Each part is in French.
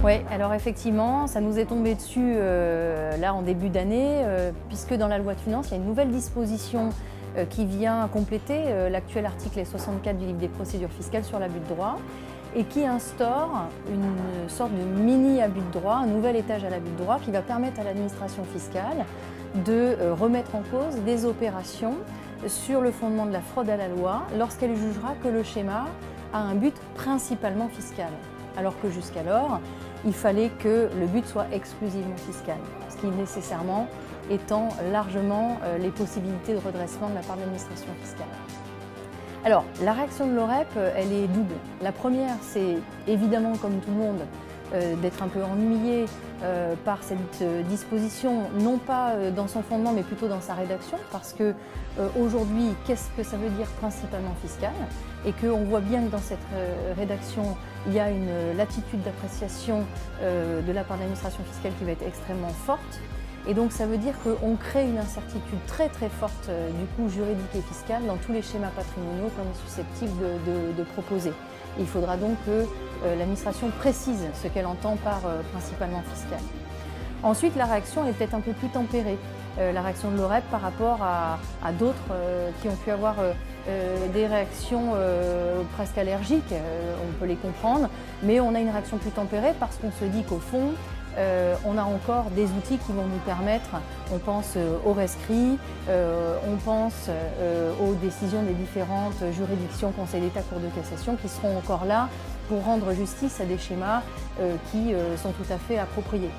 Oui, alors effectivement, ça nous est tombé dessus là en début d'année, puisque dans la loi de finances, il y a une nouvelle disposition qui vient compléter l'actuel article 64 du livre des procédures fiscales sur l'abus de droit et qui instaure une sorte de mini abus de droit, un nouvel étage à l'abus de droit qui va permettre à l'administration fiscale de remettre en cause des opérations sur le fondement de la fraude à la loi lorsqu'elle jugera que le schéma a un but principalement fiscal. Alors que jusqu'alors, il fallait que le but soit exclusivement fiscal, ce qui nécessairement étend largement les possibilités de redressement de la part de l'administration fiscale. Alors, la réaction de l'OREP, elle est double. La première, c'est évidemment, comme tout le monde, d'être un peu ennuyé par cette disposition, non pas dans son fondement, mais plutôt dans sa rédaction, parce que aujourd'hui, qu'est-ce que ça veut dire principalement fiscal? Et qu'on voit bien que dans cette rédaction, il y a une latitude d'appréciation de la part de l'administration fiscale qui va être extrêmement forte. Et donc ça veut dire qu'on crée une incertitude très très forte du coup juridique et fiscal dans tous les schémas patrimoniaux qu'on est susceptible de proposer. Il faudra donc que l'administration précise ce qu'elle entend par principalement fiscal. Ensuite, la réaction est peut-être un peu plus tempérée. La réaction de l'OREP par rapport à d'autres qui ont pu avoir des réactions presque allergiques, on peut les comprendre, mais on a une réaction plus tempérée parce qu'on se dit qu'au fond, on a encore des outils qui vont nous permettre, on pense au rescrit, on pense aux décisions des différentes juridictions, Conseil d'État, Cour de cassation, qui seront encore là pour rendre justice à des schémas qui sont tout à fait appropriés.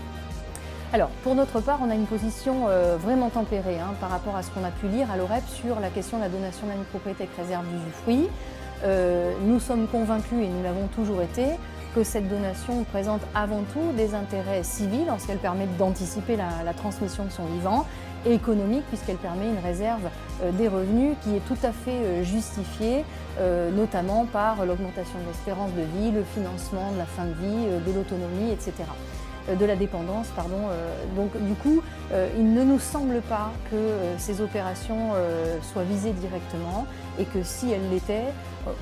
Alors, pour notre part, on a une position vraiment tempérée par rapport à ce qu'on a pu lire à l'OREP sur la question de la donation de la propriété avec réserve d'usufruit. Nous sommes convaincus, et nous l'avons toujours été, que cette donation présente avant tout des intérêts civils, en ce qu'elle permet d'anticiper la transmission de son vivant, et économique, puisqu'elle permet une réserve des revenus qui est tout à fait justifiée, notamment par l'augmentation de l'espérance de vie, le financement de la fin de vie, de l'autonomie, etc. De la dépendance, pardon. Donc du coup, il ne nous semble pas que ces opérations soient visées directement et que si elles l'étaient,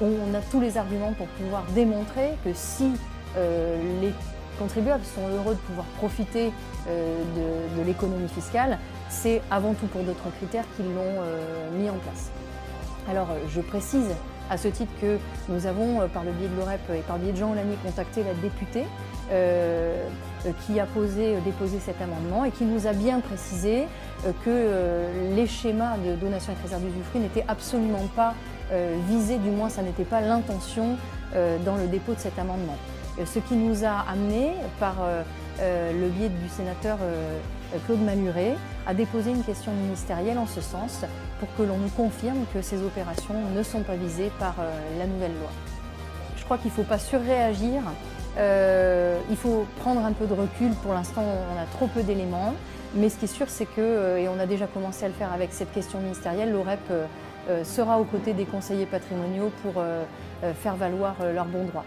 on a tous les arguments pour pouvoir démontrer que si les contribuables sont heureux de pouvoir profiter de l'économie fiscale, c'est avant tout pour d'autres critères qu'ils l'ont mis en place. Alors je précise à ce titre que nous avons, par le biais de l'OREP et par le biais de Jean Olanier, contacté la députée qui a déposé cet amendement et qui nous a bien précisé que les schémas de donation avec réserve d'usufruit n'étaient absolument pas visés, du moins ça n'était pas l'intention dans le dépôt de cet amendement. Ce qui nous a amené, par le biais du sénateur Claude Malhuret, à déposer une question ministérielle en ce sens pour que l'on nous confirme que ces opérations ne sont pas visées par la nouvelle loi. Je crois qu'il ne faut pas surréagir, il faut prendre un peu de recul. Pour l'instant, on a trop peu d'éléments, mais ce qui est sûr, c'est que, et on a déjà commencé à le faire avec cette question ministérielle, l'OREP sera aux côtés des conseillers patrimoniaux pour faire valoir leurs bons droits.